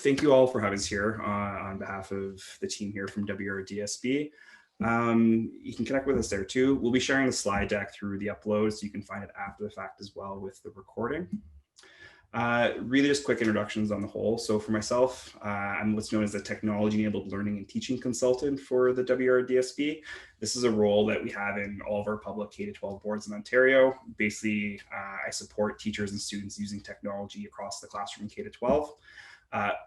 thank you all for having us here on behalf of the team here from WRDSB. You can connect with us there too. We'll be sharing the slide deck through the upload, so you can find it after the fact as well with the recording. Really just quick introductions on the whole. So for myself, I'm what's known as a technology-enabled learning and teaching consultant for the WRDSB. This is a role that we have in all of our public K-12 boards in Ontario. Basically, I support teachers and students using technology across the classroom K-12.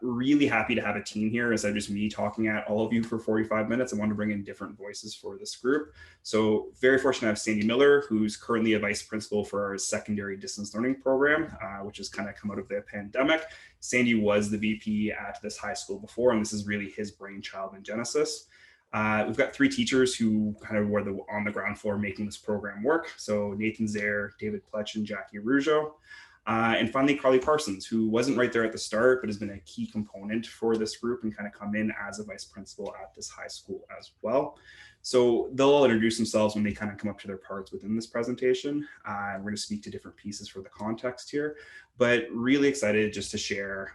Really happy to have a team here instead of just me talking at all of you for 45 minutes. I want to bring in different voices for this group. So very fortunate to have Sandy Miller, who's currently a vice principal for our secondary distance learning program, which has kind of come out of the pandemic. Sandy was the VP at this high school before, and this is really his brainchild and genesis. We've got three teachers who kind of were on the ground floor making this program work. So Nathan Zaire, David Pletch, and Jackie Rougeau. And finally, Carly Parsons, who wasn't right there at the start, but has been a key component for this group and kind of come in as a vice principal at this high school as well. So they'll all introduce themselves when they kind of come up to their parts within this presentation. We're going to speak to different pieces for the context here, but really excited just to share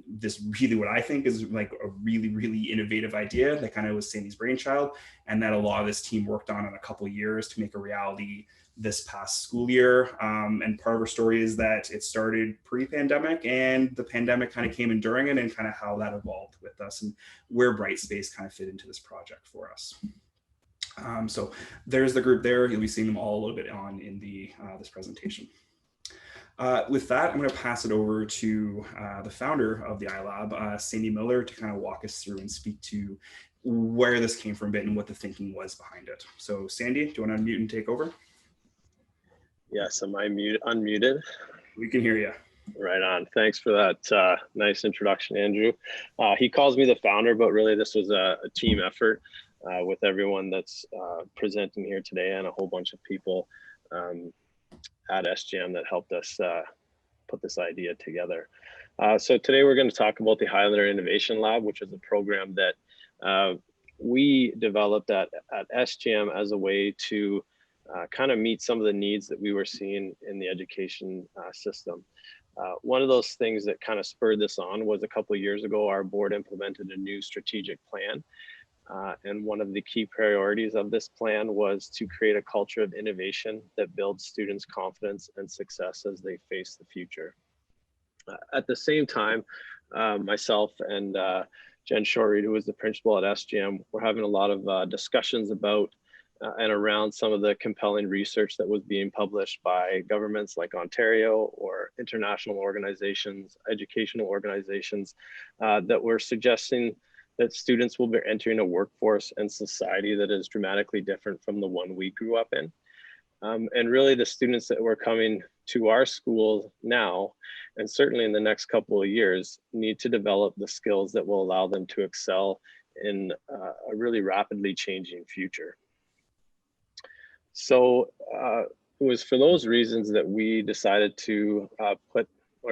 this really what I think is like a really, really innovative idea that kind of was Sandy's brainchild, and that a lot of this team worked on in a couple of years to make a reality this past school year. And part of our story is that it started pre-pandemic and the pandemic kind of came in during it, and kind of how that evolved with us and where Brightspace kind of fit into this project for us. So there's the group there. You'll be seeing them all a little bit on in the this presentation. With that, I'm going to pass it over to the founder of the iLab, Sandy Miller, to kind of walk us through and speak to where this came from a bit and what the thinking was behind it. So Sandy, do you want to unmute and take over? Yes, am I unmuted? We can hear you. Right on. Thanks for that nice introduction, Andrew. He calls me the founder, but really this was a team effort with everyone that's presenting here today, and a whole bunch of people at SJAM that helped us put this idea together. So today we're going to talk about the Highlander Innovation Lab, which is a program that we developed at SJAM as a way to kind of meet some of the needs that we were seeing in the education system. One of those things that kind of spurred this on was a couple of years ago, our board implemented a new strategic plan. And one of the key priorities of this plan was to create a culture of innovation that builds students' confidence and success as they face the future. At the same time, myself and Jen Shorreed, who was the principal at SJAM, were having a lot of discussions about and around some of the compelling research that was being published by governments like Ontario or international organizations, educational organizations that were suggesting that students will be entering a workforce and society that is dramatically different from the one we grew up in. And really the students that were coming to our school now, and certainly in the next couple of years, need to develop the skills that will allow them to excel in a really rapidly changing future. So it was for those reasons that we decided to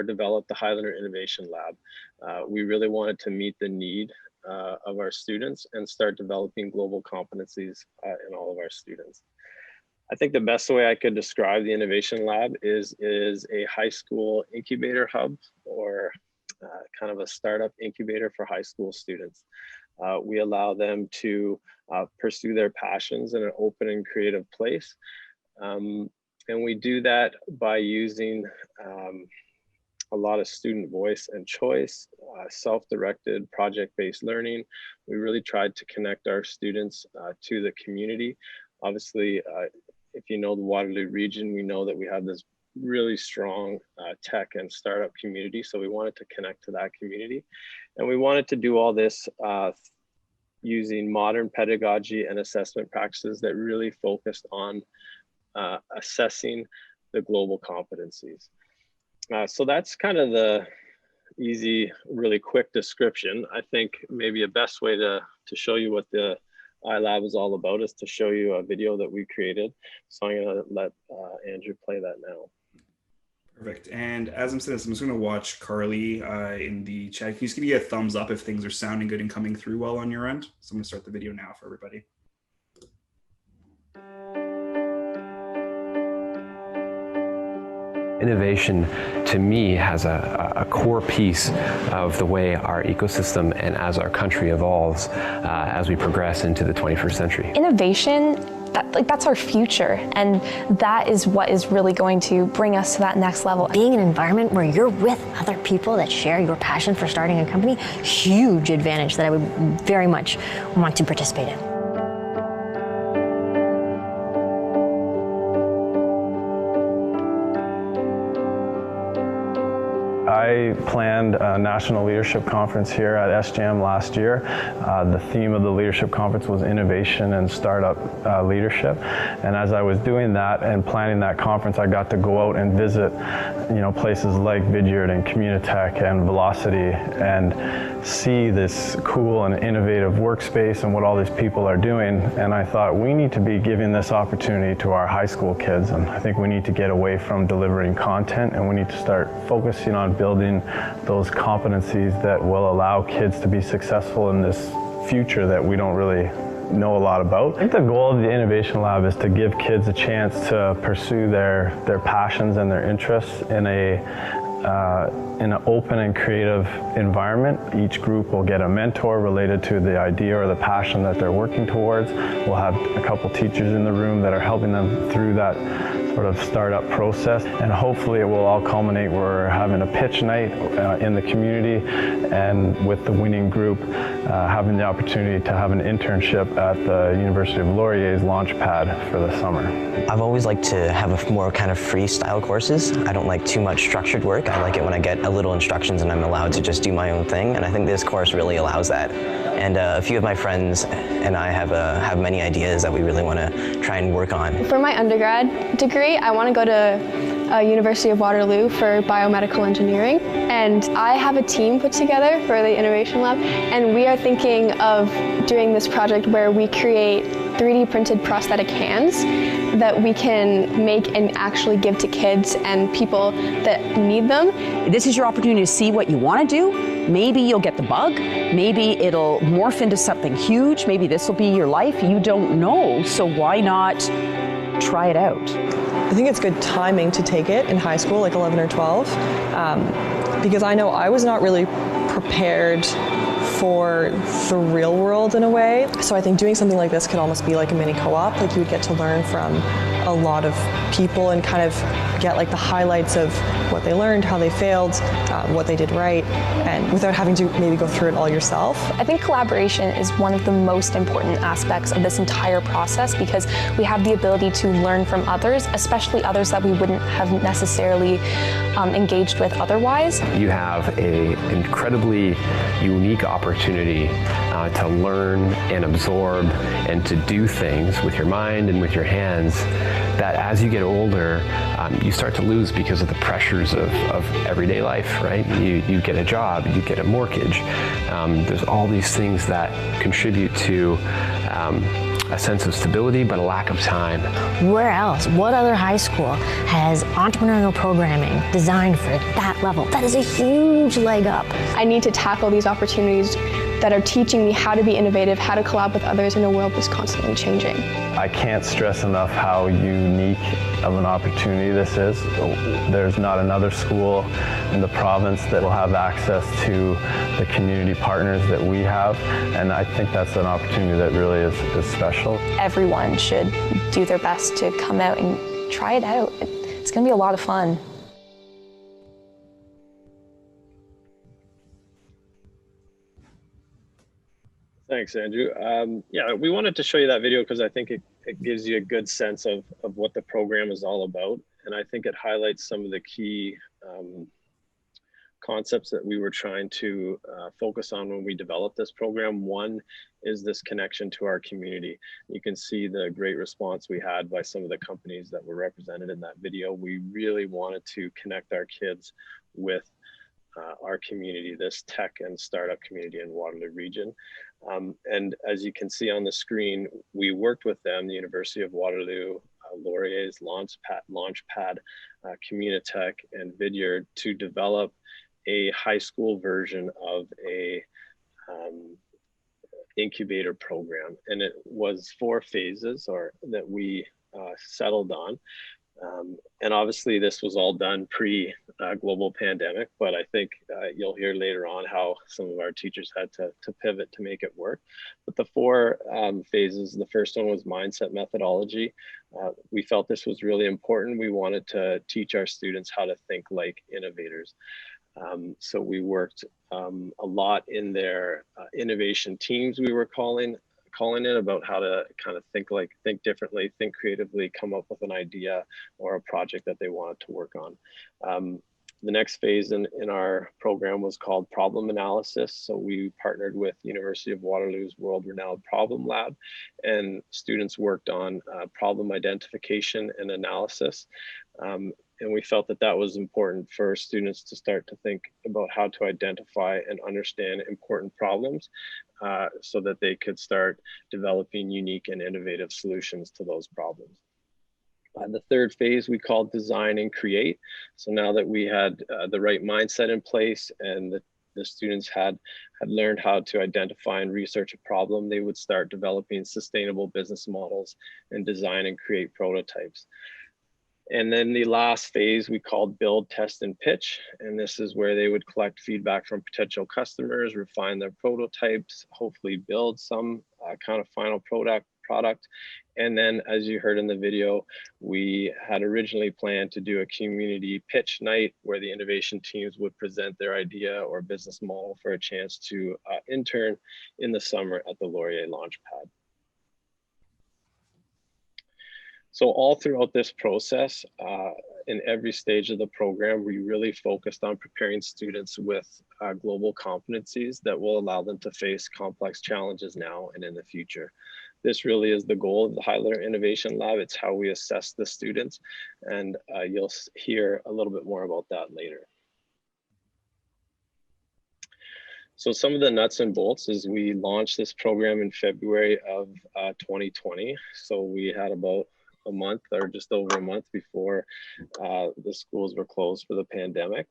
develop the Highlander Innovation Lab. We really wanted to meet the need of our students and start developing global competencies in all of our students. I think the best way I could describe the Innovation Lab is a high school incubator hub, or kind of a startup incubator for high school students. We allow them to pursue their passions in an open and creative place. And we do that by using a lot of student voice and choice, self-directed project-based learning. We really tried to connect our students to the community. Obviously, if you know the Waterloo region, we know that we have this really strong tech and startup community. So we wanted to connect to that community. And we wanted to do all this using modern pedagogy and assessment practices that really focused on assessing the global competencies. So that's kind of the easy, really quick description. I think maybe a best way to show you what the iLab is all about is to show you a video that we created. So I'm going to let Andrew play that now. Perfect. And as I'm saying this, I'm just going to watch Carly in the chat. Can you just give me a thumbs up if things are sounding good and coming through well on your end? So I'm going to start the video now for everybody. Innovation, to me, has a core piece of the way our ecosystem and as our country evolves as we progress into the 21st century. Innovation, that's our future, and that is what is really going to bring us to that next level. Being in an environment where you're with other people that share your passion for starting a company, huge advantage that I would very much want to participate in. I planned a national leadership conference here at SJAM last year. The theme of the leadership conference was innovation and startup leadership. And as I was doing that and planning that conference, I got to go out and visit, places like Vidyard and Communitech and Velocity and see this cool and innovative workspace and what all these people are doing. And I thought, we need to be giving this opportunity to our high school kids. And I think we need to get away from delivering content, and we need to start focusing on building those competencies that will allow kids to be successful in this future that we don't really know a lot about. I think the goal of the Innovation Lab is to give kids a chance to pursue their passions and their interests in an open and creative environment. Each group will get a mentor related to the idea or the passion that they're working towards. We'll have a couple teachers in the room that are helping them through that sort of startup process, and hopefully it will all culminate. We're having a pitch night in the community, and with the winning group having the opportunity to have an internship at the University of Laurier's Launchpad for the summer. I've always liked to have more kind of freestyle courses. I don't like too much structured work. I like it when I get a little instructions and I'm allowed to just do my own thing, and I think this course really allows that. And a few of my friends and I have many ideas that we really want to try and work on. For my undergrad degree, I want to go to University of Waterloo for biomedical engineering, and I have a team put together for the Innovation Lab, and we are thinking of doing this project where we create 3D printed prosthetic hands that we can make and actually give to kids and people that need them. This is your opportunity to see what you want to do. Maybe you'll get the bug. Maybe it'll morph into something huge. Maybe this will be your life. You don't know, so why not try it out? I think it's good timing to take it in high school, like 11 or 12, because I know I was not really prepared for the real world in a way. So I think doing something like this could almost be like a mini co-op. Like you would get to learn from a lot of people and kind of get like the highlights of what they learned, how they failed, what they did right, and without having to maybe go through it all yourself. I think collaboration is one of the most important aspects of this entire process, because we have the ability to learn from others, especially others that we wouldn't have necessarily engaged with otherwise. You have an incredibly unique opportunity to learn and absorb and to do things with your mind and with your hands that as you get older, you start to lose because of the pressures of everyday life, right? You get a job, you get a mortgage. There's all these things that contribute to a sense of stability, but a lack of time. Where else? What other high school has entrepreneurial programming designed for that level? That is a huge leg up. I need to tackle these opportunities that are teaching me how to be innovative, how to collab with others in a world that's constantly changing. I can't stress enough how unique of an opportunity this is. There's not another school in the province that will have access to the community partners that we have, and I think that's an opportunity that really is special. Everyone should do their best to come out and try it out. It's going to be a lot of fun. Thanks, Andrew. Yeah, we wanted to show you that video because I think it gives you a good sense of what the program is all about. And I think it highlights some of the key concepts that we were trying to focus on when we developed this program. One is this connection to our community. You can see the great response we had by some of the companies that were represented in that video. We really wanted to connect our kids with our community, this tech and startup community in Waterloo region. And as you can see on the screen, we worked with them, the University of Waterloo, Laurier's Launchpad, Communitech, and Vidyard to develop a high school version of a incubator program. And it was 4 phases that we settled on. And obviously this was all done pre-global pandemic, but I think you'll hear later on how some of our teachers had to pivot to make it work. But the four phases, the first one was mindset methodology. We felt this was really important. We wanted to teach our students how to think like innovators. So we worked a lot in their innovation teams, we were calling it, about how to kind of think differently, think creatively, come up with an idea or a project that they wanted to work on. The next phase in our program was called problem analysis. So we partnered with University of Waterloo's world-renowned problem lab, and students worked on problem identification and analysis. And we felt that that was important for students to start to think about how to identify and understand important problems so that they could start developing unique and innovative solutions to those problems. The third phase we called design and create. So now that we had the right mindset in place and the students had learned how to identify and research a problem, they would start developing sustainable business models and design and create prototypes. And then the last phase we called build, test, and pitch. And this is where they would collect feedback from potential customers, refine their prototypes, hopefully build some kind of final product. And then, as you heard in the video, we had originally planned to do a community pitch night where the innovation teams would present their idea or business model for a chance to intern in the summer at the Laurier Launchpad. So all throughout this process, in every stage of the program, we really focused on preparing students with global competencies that will allow them to face complex challenges now and in the future. This really is the goal of the Highlighter Innovation Lab. It's how we assess the students, and you'll hear a little bit more about that later. So some of the nuts and bolts is we launched this program in February of 2020. So we had about a month or just over a month before the schools were closed for the pandemic.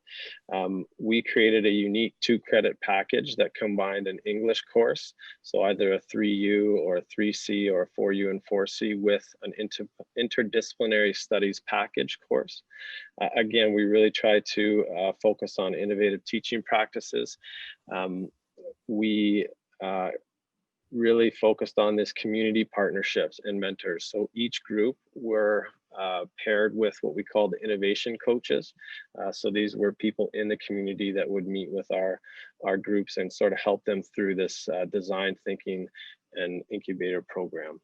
We created a unique 2-credit package that combined an English course, so either a 3U or a 3C or a 4U and 4C with an interdisciplinary studies package course. Again, we really try to focus on innovative teaching practices. We really focused on this community partnerships and mentors. So each group were paired with what we called innovation coaches. So these were people in the community that would meet with our groups and sort of help them through this design thinking and incubator program.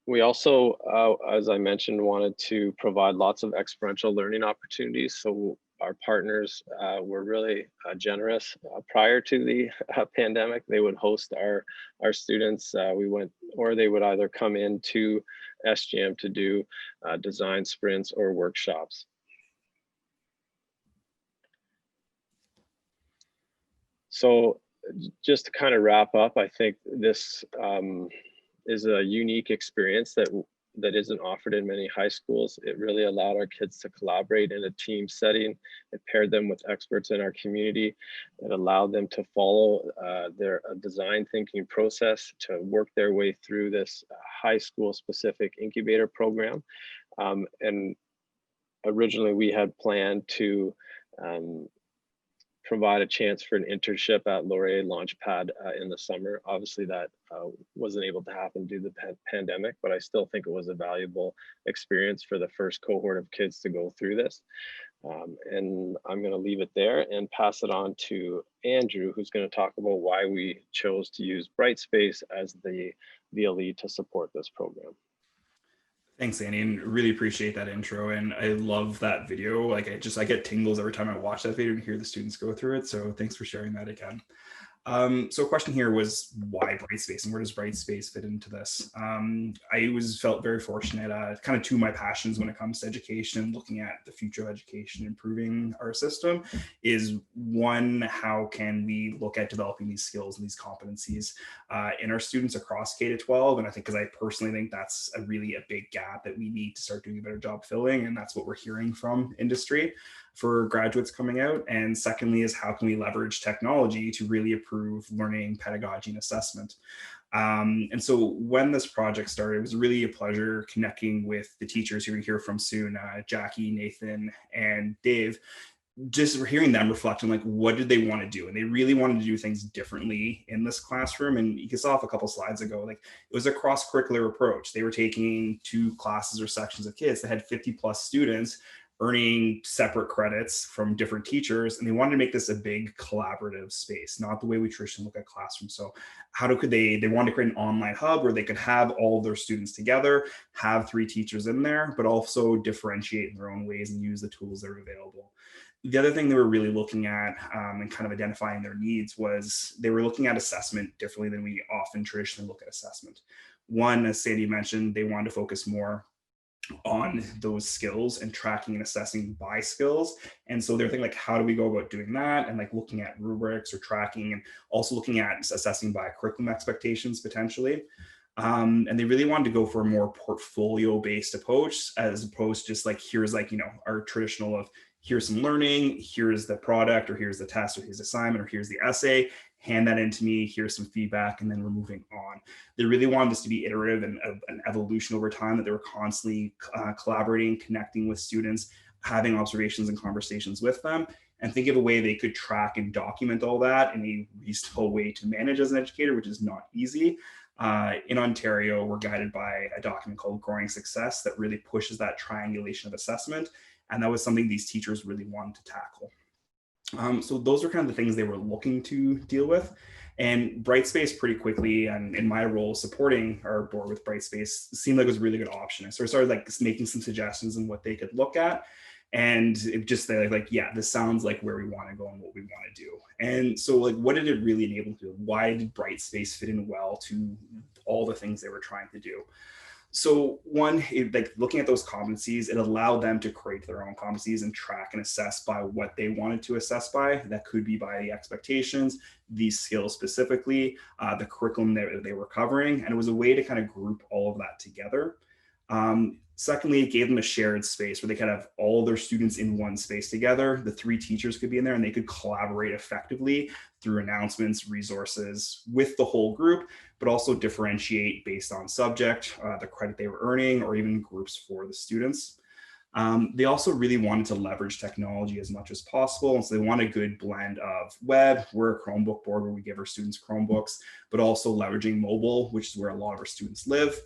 We also, as I mentioned, wanted to provide lots of experiential learning opportunities. So our partners were really generous. Prior to the pandemic, they would host our students. Or they would either come into SJAM to do design sprints or workshops. So just to kind of wrap up, I think this is a unique experience that isn't offered in many high schools. It really allowed our kids to collaborate in a team setting. It paired them with experts in our community. It allowed them to follow their design thinking process to work their way through this high school specific incubator program. And originally we had planned to provide a chance for an internship at Laurier Launchpad in the summer. Obviously that wasn't able to happen due to the pandemic, but I still think it was a valuable experience for the first cohort of kids to go through this. And I'm gonna leave it there and pass it on to Andrew, who's gonna talk about why we chose to use Brightspace as the VLE to support this program. Thanks, Andy, and really appreciate that intro. And I love that video. Like I get tingles every time I watch that video and hear the students go through it. So thanks for sharing that again. So a question here was why Brightspace and where does Brightspace fit into this? I felt very fortunate, kind of two of my passions when it comes to education and looking at the future of education, improving our system is one, how can we look at developing these skills and these competencies in our students across K-12? And I think, because I personally think that's a big gap that we need to start doing a better job filling. And that's what we're hearing from industry for graduates coming out. And secondly is how can we leverage technology to really improve learning, pedagogy, and assessment. And so when this project started, it was really a pleasure connecting with the teachers who we hear from soon, Jackie, Nathan, and Dave. Just hearing them reflect on like, what did they want to do? And they really wanted to do things differently in this classroom. And you saw off a couple slides ago, like it was a cross-curricular approach. They were taking 2 classes or sections of kids that had 50 plus students earning separate credits from different teachers. And they wanted to make this a big collaborative space, not the way we traditionally look at classrooms. So could they wanted to create an online hub where they could have all of their students together, have 3 teachers in there, but also differentiate in their own ways and use the tools that are available. The other thing they were really looking at and kind of identifying their needs was they were looking at assessment differently than we often traditionally look at assessment. One, as Sandy mentioned, they wanted to focus more on those skills and tracking and assessing by skills. And so they're thinking like, how do we go about doing that? And like looking at rubrics or tracking, and also looking at assessing by curriculum expectations potentially. And they really wanted to go for a more portfolio-based approach, as opposed to just like, here's like, our traditional of here's some learning, here's the product, or here's the test, or here's the assignment, or here's the essay, hand that in to me, here's some feedback, and then we're moving on. They really wanted this to be iterative and an evolution over time, that they were constantly collaborating, connecting with students, having observations and conversations with them, and think of a way they could track and document all that in a reasonable way to manage as an educator, which is not easy. In Ontario, we're guided by a document called Growing Success that really pushes that triangulation of assessment. And that was something these teachers really wanted to tackle. So those are kind of the things they were looking to deal with. And Brightspace pretty quickly, and in my role supporting our board with Brightspace, seemed like it was a really good option. So I started like making some suggestions on what they could look at. And it just like, yeah, this sounds like where we want to go and what we want to do. And so like, what did it really enable to do? Why did Brightspace fit in well to all the things they were trying to do? So one, like looking at those competencies, it allowed them to create their own competencies and track and assess by what they wanted to assess by. That could be by the expectations, these skills specifically, the curriculum that they were covering. And it was a way to kind of group all of that together. Secondly, it gave them a shared space where they could have all their students in one space together. The 3 teachers could be in there and they could collaborate effectively through announcements, resources with the whole group, but also differentiate based on subject, the credit they were earning, or even groups for the students. They also really wanted to leverage technology as much as possible. And so they want a good blend of web. We're a Chromebook board where we give our students Chromebooks, but also leveraging mobile, which is where a lot of our students live.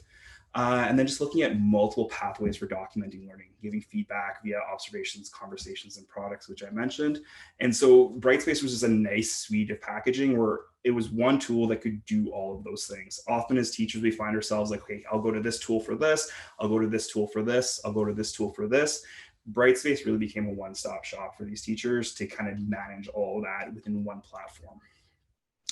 And then just looking at multiple pathways for documenting learning, giving feedback via observations, conversations, and products, which I mentioned. And so Brightspace was just a nice suite of packaging where it was one tool that could do all of those things. Often as teachers, we find ourselves like, okay, I'll go to this tool for this, I'll go to this tool for this, I'll go to this tool for this. Brightspace really became a one-stop shop for these teachers to kind of manage all of that within one platform.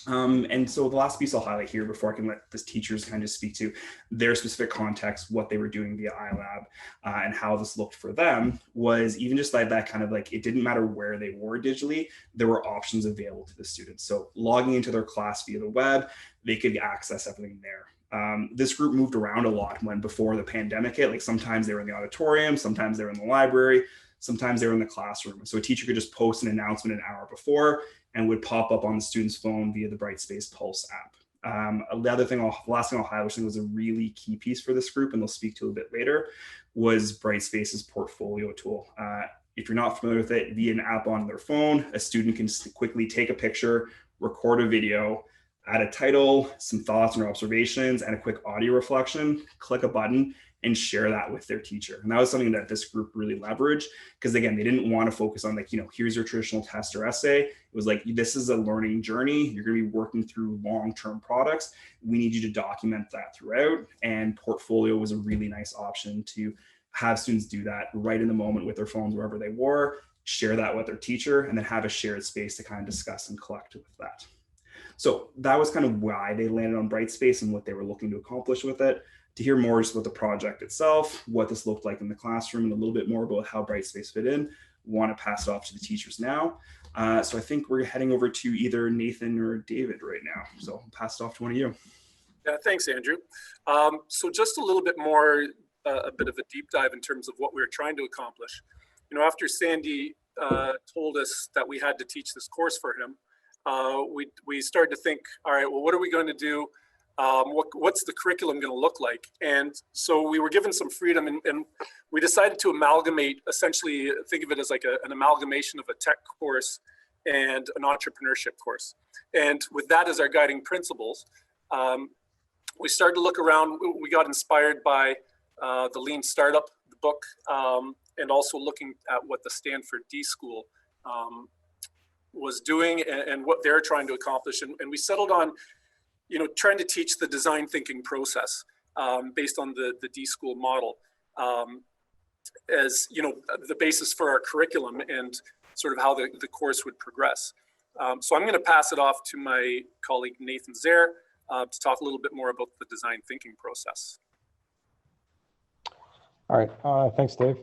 And so the last piece I'll highlight here before I can let the teachers kind of speak to their specific context, what they were doing via iLab, and how this looked for them, was even just like that kind of like, it didn't matter where they were digitally, there were options available to the students. So logging into their class via the web, they could access everything there. This group moved around a lot when before the pandemic hit. Like sometimes they were in the auditorium, sometimes they were in the library, sometimes they were in the classroom. So a teacher could just post an announcement an hour before and would pop up on the student's phone via the Brightspace Pulse app. The last thing I'll highlight, which I think was a really key piece for this group, and they'll speak to a bit later, was Brightspace's portfolio tool. If you're not familiar with it, via an app on their phone, a student can quickly take a picture, record a video, add a title, some thoughts and observations, and a quick audio reflection, click a button, and share that with their teacher. And that was something that this group really leveraged, because again, they didn't want to focus on like, here's your traditional test or essay. It was like, this is a learning journey. You're going to be working through long-term products. We need you to document that throughout. And portfolio was a really nice option to have students do that right in the moment with their phones, wherever they were, share that with their teacher, and then have a shared space to kind of discuss and collect with that. So that was kind of why they landed on Brightspace and what they were looking to accomplish with it. To hear more just about the project itself, what this looked like in the classroom, and a little bit more about how Brightspace fit in, want to pass it off to the teachers now. So I think we're heading over to either Nathan or David right now. So I'll pass it off to one of you. Yeah, thanks, Andrew. So just a little bit more, a bit of a deep dive in terms of what we were trying to accomplish. After Sandy told us that we had to teach this course for him, we started to think, all right, well, what are we going to do what's the curriculum going to look like? And so we were given some freedom, and we decided to amalgamate, essentially think of it as like an amalgamation of a tech course and an entrepreneurship course. And with that as our guiding principles, we started to look around. We got inspired by the Lean Startup, the book, and also looking at what the Stanford D School was doing and what they're trying to accomplish. And we settled on, trying to teach the design thinking process based on the D School model as, the basis for our curriculum and sort of how the course would progress. So I'm going to pass it off to my colleague, Nathan Zare, to talk a little bit more about the design thinking process. All right, thanks, Dave.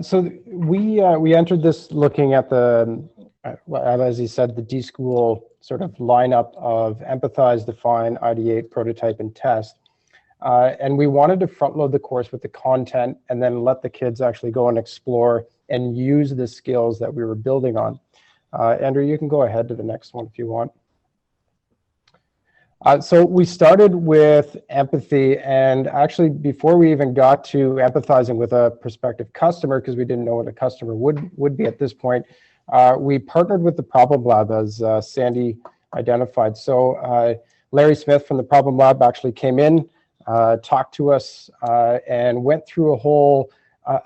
So we entered this looking at the, as he said, the D School sort of lineup of empathize, define, ideate, prototype, and test. And we wanted to front load the course with the content and then let the kids actually go and explore and use the skills that we were building on. Andrew, you can go ahead to the next one if you want. So we started with empathy, and actually before we even got to empathizing with a prospective customer, because we didn't know what a customer would be at this point, we partnered with the Problem Lab, as Sandy identified. So Larry Smith from the Problem Lab actually came in, talked to us, and went through a whole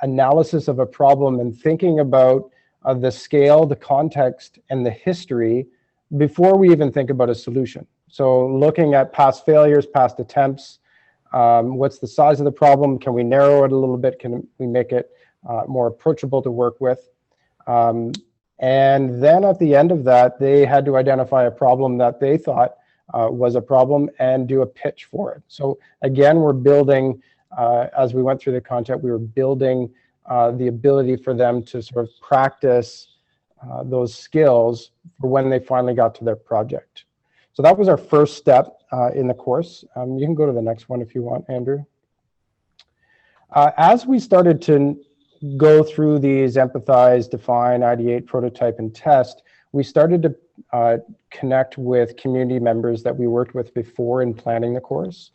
analysis of a problem and thinking about the scale, the context, and the history before we even think about a solution. So looking at past failures, past attempts, what's the size of the problem? Can we narrow it a little bit? Can we make it more approachable to work with? And then at the end of that, they had to identify a problem that they thought was a problem and do a pitch for it. So again, we're building, as we went through the content, we were building the ability for them to sort of practice those skills for when they finally got to their project. So that was our first step in the course. You can go to the next one if you want, Andrew. As we started to go through these empathize, define, ideate, prototype, and test, we started to connect with community members that we worked with before in planning the course.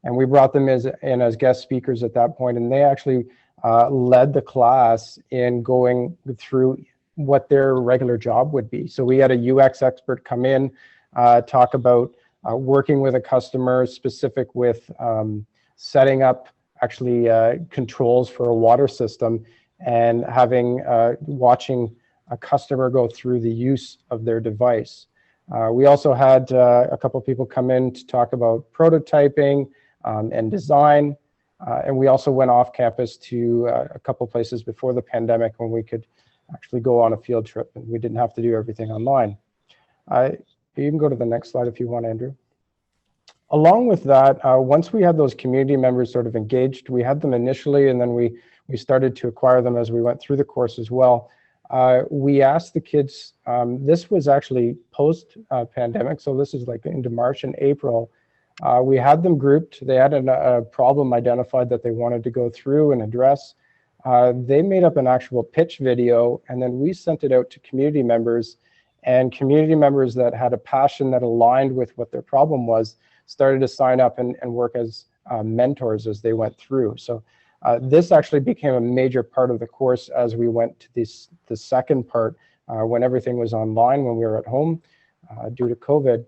And we brought them in as guest speakers at that point, and they actually led the class in going through what their regular job would be. So we had a UX expert come in, talk about working with a customer specific with setting up actually controls for a water system and having watching a customer go through the use of their device. We also had a couple people come in to talk about prototyping and design. And we also went off campus to a couple places before the pandemic when we could actually go on a field trip and we didn't have to do everything online. You can go to the next slide if you want, Andrew. Along with that, once we had those community members sort of engaged, we had them initially, and then we started to acquire them as we went through the course as well. We asked the kids, this was actually post-pandemic, so this is like into March and April. We had them grouped. They had a problem identified that they wanted to go through and address. They made up an actual pitch video, and then we sent it out to community members, and community members that had a passion that aligned with what their problem was started to sign up and work as mentors as they went through. So this actually became a major part of the course as we went to the second part when everything was online, when we were at home due to COVID.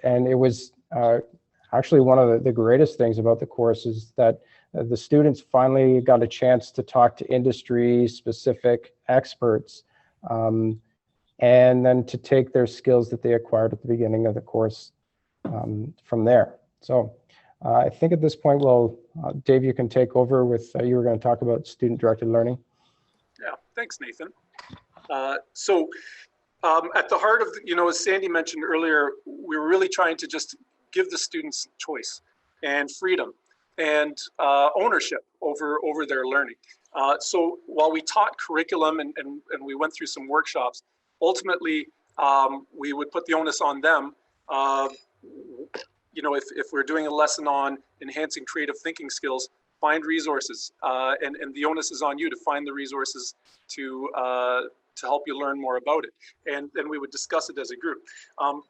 And it was actually one of the greatest things about the course is that the students finally got a chance to talk to industry-specific experts and then to take their skills that they acquired at the beginning of the course from there. So I think at this point, well, Dave, you can take over with, you were going to talk about student-directed learning. Yeah, thanks, Nathan. So at the heart of, as Sandy mentioned earlier, we were really trying to just give the students choice and freedom and ownership over their learning. So while we taught curriculum and we went through some workshops, ultimately we would put the onus on them. If we're doing a lesson on enhancing creative thinking skills, find resources, and the onus is on you to find the resources to to help you learn more about it. And then we would discuss it as a group.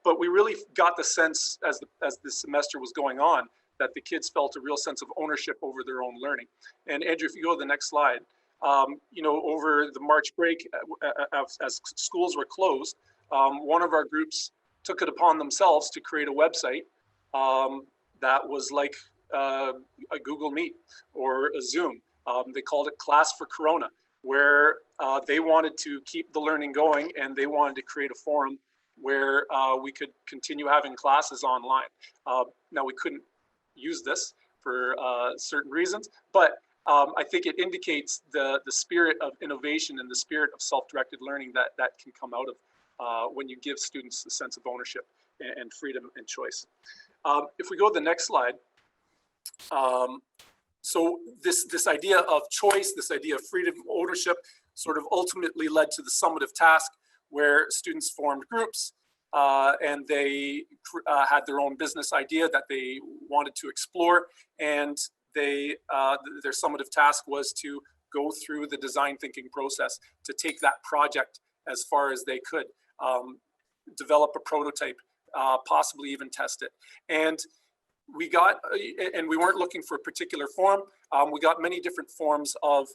But we really got the sense as the semester was going on that the kids felt a real sense of ownership over their own learning. And Andrew, if you go to the next slide, over the March break, as schools were closed, one of our groups took it upon themselves to create a website that was like a Google Meet or a Zoom. They called it Class for Corona, where they wanted to keep the learning going, and they wanted to create a forum where we could continue having classes online. Now, we couldn't use this for certain reasons, but I think it indicates the spirit of innovation and the spirit of self-directed learning that can come out of when you give students a sense of ownership and freedom and choice. If we go to the next slide, so this idea of choice, this idea of freedom, ownership, sort of ultimately led to the summative task, where students formed groups and they had their own business idea that they wanted to explore, and their summative task was to go through the design thinking process to take that project as far as they could, develop a prototype, possibly even test it. And we weren't looking for a particular form. We got many different forms of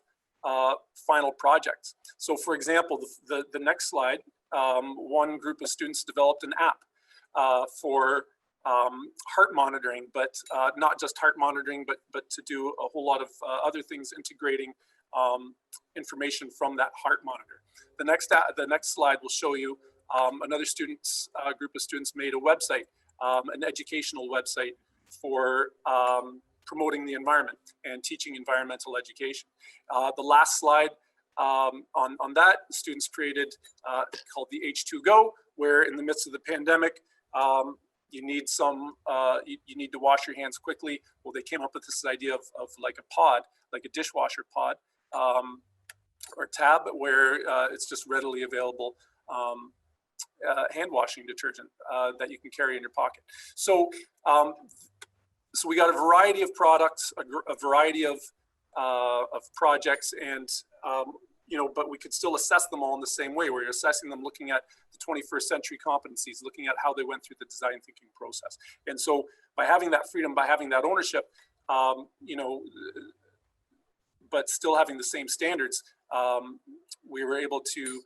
final projects. So for example, the next slide, one group of students developed an app for heart monitoring, but not just heart monitoring, but to do a whole lot of other things, integrating information from that heart monitor. The next slide will show you another group of students made a website, an educational website for promoting the environment and teaching environmental education. The last slide on that, students created called the H2Go, where in the midst of the pandemic, you need you need to wash your hands quickly. Well, they came up with this idea of like a pod, like a dishwasher pod or tab, where it's just readily available hand washing detergent that you can carry in your pocket. So, so we got a variety of products, a variety of projects, and but we could still assess them all in the same way, where you're assessing them looking at the 21st century competencies, looking at how they went through the design thinking process. And so by having that freedom, by having that ownership, but still having the same standards, we were able to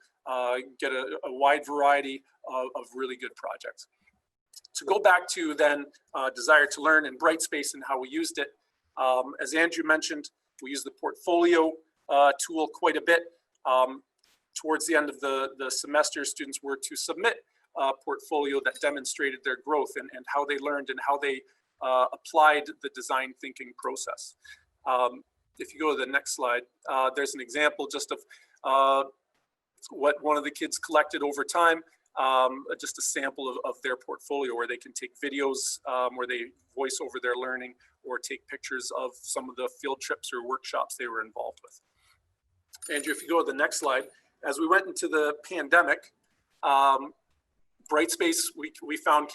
get a wide variety of really good projects. To go back to then Desire to Learn and Brightspace and how we used it, as Andrew mentioned, we used the portfolio tool quite a bit. Towards the end of the semester, students were to submit a portfolio that demonstrated their growth and how they learned and how they applied the design thinking process. If you go to the next slide, there's an example just of what one of the kids collected over time, just a sample of their portfolio, where they can take videos where they voice over their learning, or take pictures of some of the field trips or workshops they were involved with. Andrew, if you go to the next slide, as we went into the pandemic, Brightspace we found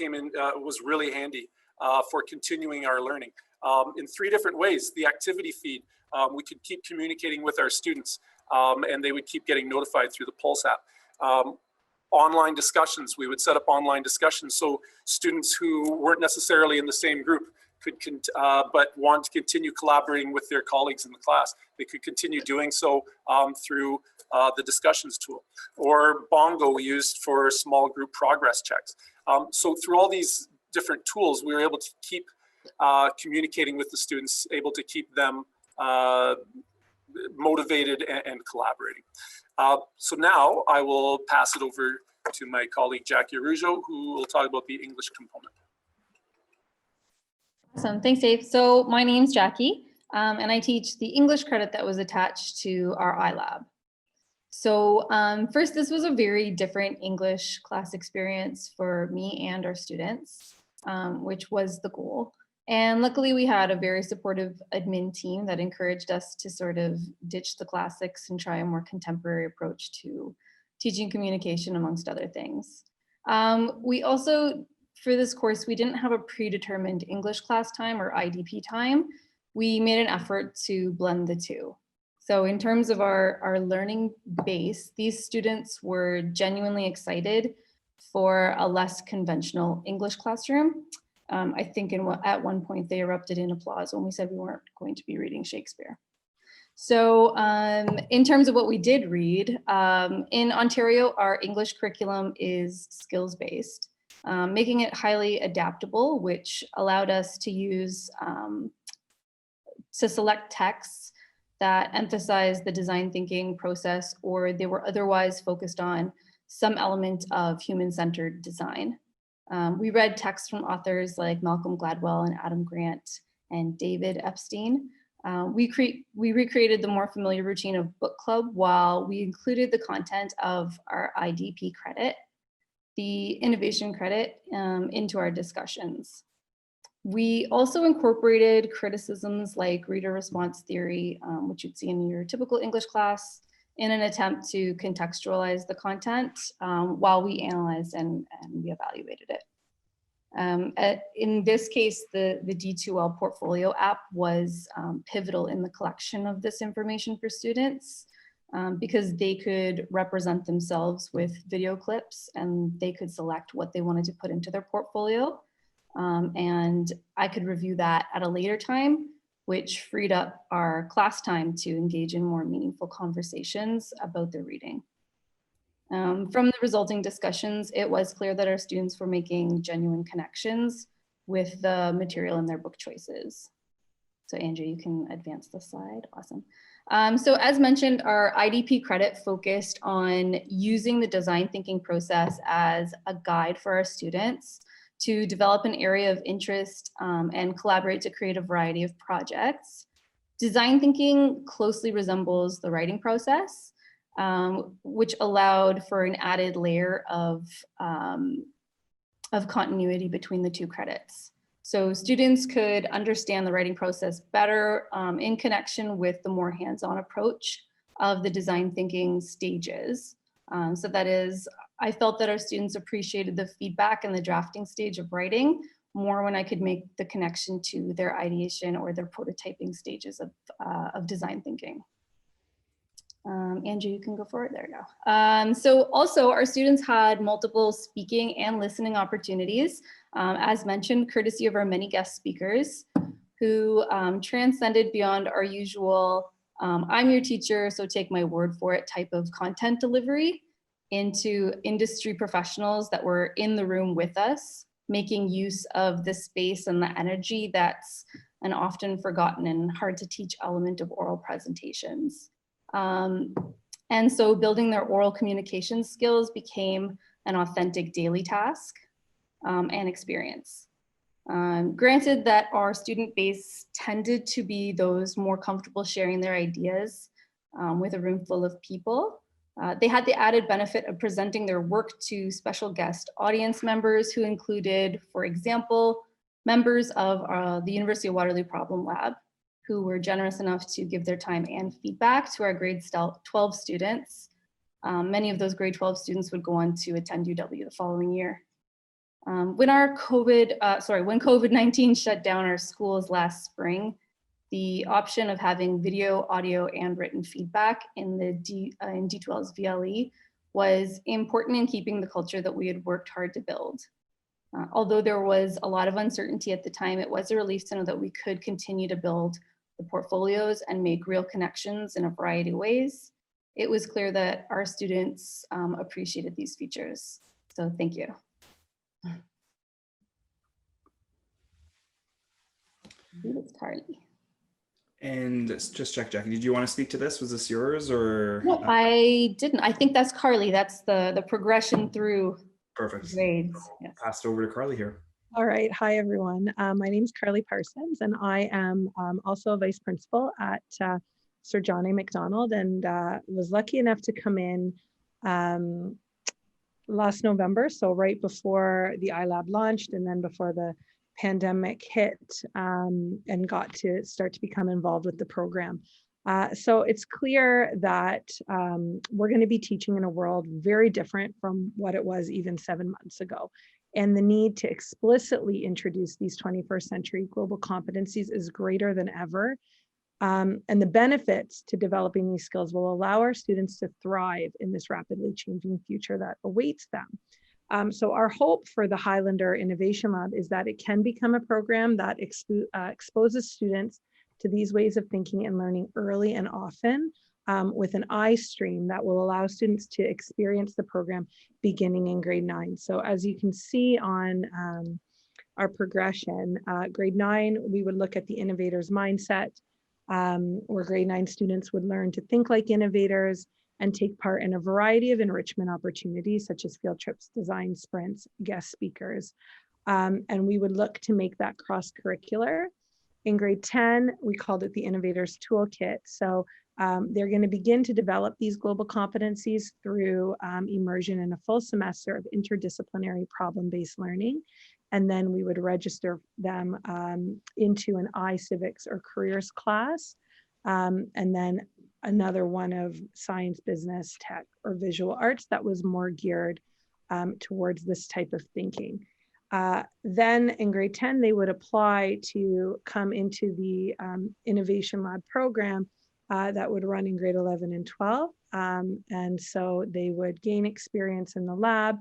was really handy for continuing our learning in 3 different ways. The activity feed, we could keep communicating with our students, and they would keep getting notified through the Pulse app. Online discussions, we would set up online discussions so students who weren't necessarily in the same group but want to continue collaborating with their colleagues in the class, they could continue doing so through the discussions tool. Or Bongo we used for small group progress checks. So through all these different tools, we were able to keep communicating with the students, able to keep them motivated and collaborating. So now I will pass it over to my colleague Jackie Araujo, who will talk about the English component. Awesome, thanks Dave. So my name's Jackie, and I teach the English credit that was attached to our iLab. So first, this was a very different English class experience for me and our students, which was the goal. And luckily we had a very supportive admin team that encouraged us to sort of ditch the classics and try a more contemporary approach to teaching communication, amongst other things. We also, for this course, we didn't have a predetermined English class time or IDP time. We made an effort to blend the two. So in terms of our learning base, these students were genuinely excited for a less conventional English classroom. I think at one point they erupted in applause when we said we weren't going to be reading Shakespeare. So in terms of what we did read, in Ontario, our English curriculum is skills-based, making it highly adaptable, which allowed us to use, to select texts that emphasize the design thinking process, or they were otherwise focused on some element of human-centered design. We read texts from authors like Malcolm Gladwell and Adam Grant and David Epstein. We recreated the more familiar routine of book club while we included the content of our IDP credit, the innovation credit, into our discussions. We also incorporated criticisms like reader response theory, which you'd see in your typical English class, in an attempt to contextualize the content while we analyzed and we evaluated it. In this case, the D2L portfolio app was pivotal in the collection of this information for students because they could represent themselves with video clips and they could select what they wanted to put into their portfolio. And I could review that at a later time, which freed up our class time to engage in more meaningful conversations about their reading. From the resulting discussions, it was clear that our students were making genuine connections with the material in their book choices. So Andrew, you can advance the slide. Awesome. So as mentioned, our IDP credit focused on using the design thinking process as a guide for our students to develop an area of interest and collaborate to create a variety of projects. Design thinking closely resembles the writing process, which allowed for an added layer of continuity between the two credits. So students could understand the writing process better in connection with the more hands-on approach of the design thinking stages. So that is, I felt that our students appreciated the feedback in the drafting stage of writing more when I could make the connection to their ideation or their prototyping stages of design thinking. Andrew, you can go forward. There you go. So also our students had multiple speaking and listening opportunities, as mentioned, courtesy of our many guest speakers who transcended beyond our usual, I'm your teacher, so take my word for it type of content delivery into industry professionals that were in the room with us, making use of the space and the energy that's an often forgotten and hard to teach element of oral presentations. And so building their oral communication skills became an authentic daily task and experience. Granted that our student base tended to be those more comfortable sharing their ideas with a room full of people, they had the added benefit of presenting their work to special guest audience members who included, for example, members of the University of Waterloo Problem Lab, who were generous enough to give their time and feedback to our grade 12 students. Many of those grade 12 students would go on to attend UW the following year. When COVID-19 shut down our schools last spring, the option of having video, audio, and written feedback in D2L's VLE was important in keeping the culture that we had worked hard to build. Although there was a lot of uncertainty at the time, it was a relief to know that we could continue to build the portfolios and make real connections in a variety of ways. It was clear that our students appreciated these features. So thank you. I think it's Carly. And just check, Jackie, did you want to speak to this? Was this yours or? No, I didn't. I think that's Carly. That's the progression through Perfect. grades. Yes. Passed over to Carly here. All right. Hi, everyone. My name is Carly Parsons, and I am also a vice principal at Sir John A. Macdonald, and was lucky enough to come in last November, so right before the iLab launched and then before the pandemic hit, and got to start to become involved with the program. So it's clear that we're going to be teaching in a world very different from what it was even 7 months ago. And the need to explicitly introduce these 21st century global competencies is greater than ever. And the benefits to developing these skills will allow our students to thrive in this rapidly changing future that awaits them. So our hope for the Highlander Innovation Lab is that it can become a program that exposes students to these ways of thinking and learning early and often, with an eye stream that will allow students to experience the program beginning in grade 9. So as you can see on our progression, grade 9, we would look at the innovator's mindset, where grade 9 students would learn to think like innovators and take part in a variety of enrichment opportunities, such as field trips, design sprints, guest speakers. And we would look to make that cross-curricular. In grade 10, we called it the Innovators Toolkit. So they're going to begin to develop these global competencies through immersion in a full semester of interdisciplinary problem-based learning. And then we would register them into an iCivics or careers class, and then another one of science, business, tech, or visual arts that was more geared towards this type of thinking. Then in grade 10, they would apply to come into the Innovation Lab program that would run in grade 11 and 12. And so they would gain experience in the lab,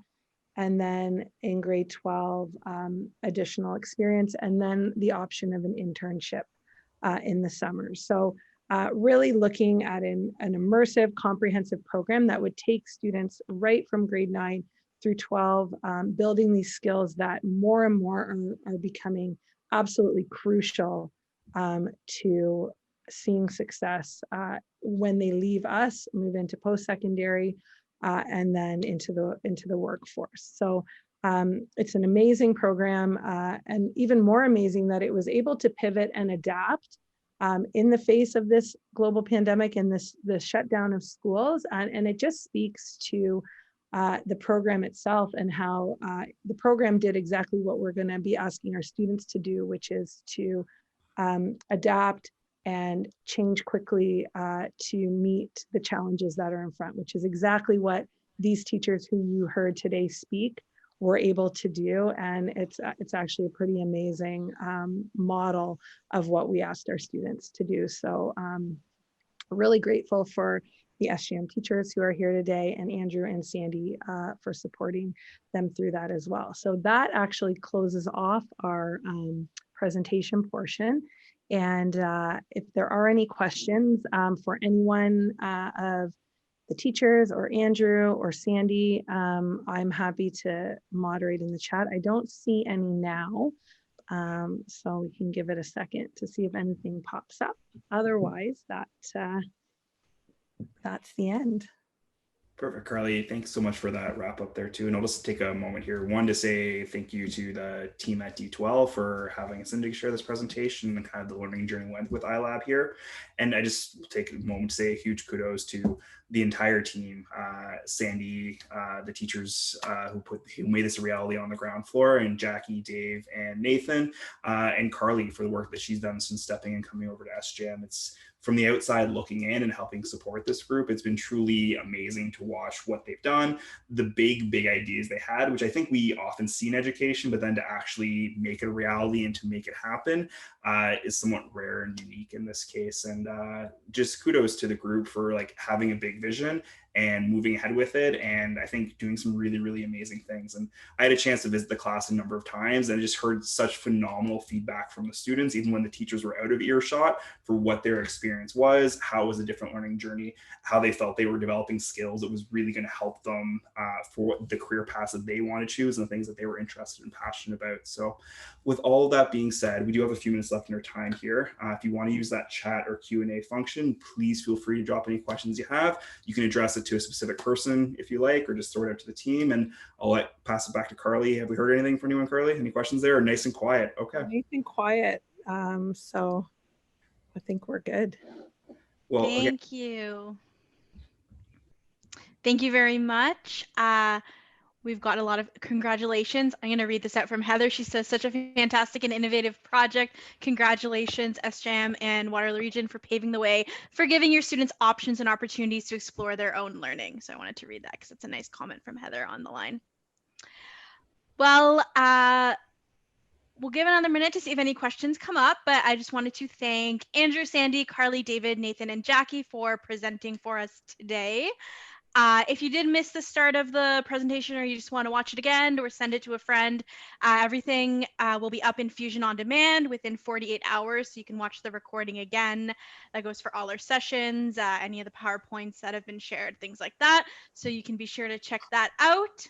and then in grade 12, additional experience, and then the option of an internship in the summer. So really looking at an immersive, comprehensive program that would take students right from grade 9 through 12, building these skills that more and more are becoming absolutely crucial to seeing success when they leave us, move into post-secondary, and then into the workforce. So it's an amazing program, and even more amazing that it was able to pivot and adapt in the face of this global pandemic and the shutdown of schools. And it just speaks to the program itself and how the program did exactly what we're going to be asking our students to do, which is to adapt and change quickly to meet the challenges that are in front, which is exactly what these teachers who you heard today speak were able to do. And it's actually a pretty amazing model of what we asked our students to do. So really grateful for the SJAM teachers who are here today, and Andrew and Sandy for supporting them through that as well. So that actually closes off our presentation portion. And if there are any questions for anyone of the teachers or Andrew or Sandy, I'm happy to moderate in the chat. I don't see any now, so we can give it a second to see if anything pops up. Otherwise, that's the end. Perfect, Carly. Thanks so much for that wrap up there too. And I'll just take a moment here. One, to say thank you to the team at D12 for having us in to share this presentation and kind of the learning journey went with iLab here. And I just take a moment to say a huge kudos to the entire team, Sandy, the teachers who made this a reality on the ground floor, and Jackie, Dave, and Nathan, and Carly for the work that she's done since stepping and coming over to SJAM. It's from the outside looking in and helping support this group, it's been truly amazing to watch what they've done, the big ideas they had, which I think we often see in education, but then to actually make it a reality and to make it happen is somewhat rare and unique in this case. And just kudos to the group for like having a big vision and moving ahead with it, and I think doing some really amazing things. And I had a chance to visit the class a number of times, and I just heard such phenomenal feedback from the students, even when the teachers were out of earshot, for what their experience was, how it was a different learning journey, how they felt they were developing skills that was really going to help them for the career paths that they want to choose and the things that they were interested and passionate about. So with all of that being said, we do have a few minutes left in our time here. If you want to use that chat or Q&A function, please feel free to drop any questions you have. You can address it to a specific person if you like, or just throw it out to the team, and I'll pass it back to Carly. Have we heard anything from anyone, Carly? Any questions there? Or nice and quiet? Okay. Nice and quiet. So I think we're good. Well, thank you. Thank you very much. We've got a lot of congratulations. I'm going to read this out from Heather. She says, such a fantastic and innovative project. Congratulations, SJAM and Waterloo Region, for paving the way, for giving your students options and opportunities to explore their own learning. So I wanted to read that because it's a nice comment from Heather on the line. Well, we'll give another minute to see if any questions come up, but I just wanted to thank Andrew, Sandy, Carly, David, Nathan, and Jackie for presenting for us today. If you did miss the start of the presentation or you just want to watch it again or send it to a friend, everything will be up in Fusion on Demand within 48 hours. So you can watch the recording again. That goes for all our sessions, any of the PowerPoints that have been shared, things like that. So you can be sure to check that out.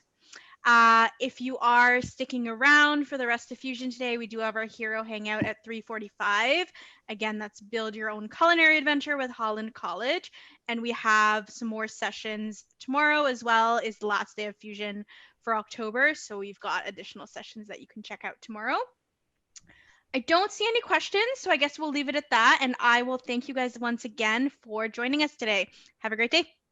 If you are sticking around for the rest of Fusion today, we do have our Hero Hangout at 3:45. Again, that's Build Your Own Culinary Adventure with Holland College. And we have some more sessions tomorrow, as well as the last day of Fusion for October. So we've got additional sessions that you can check out tomorrow. I don't see any questions, so I guess we'll leave it at that. And I will thank you guys once again for joining us today. Have a great day.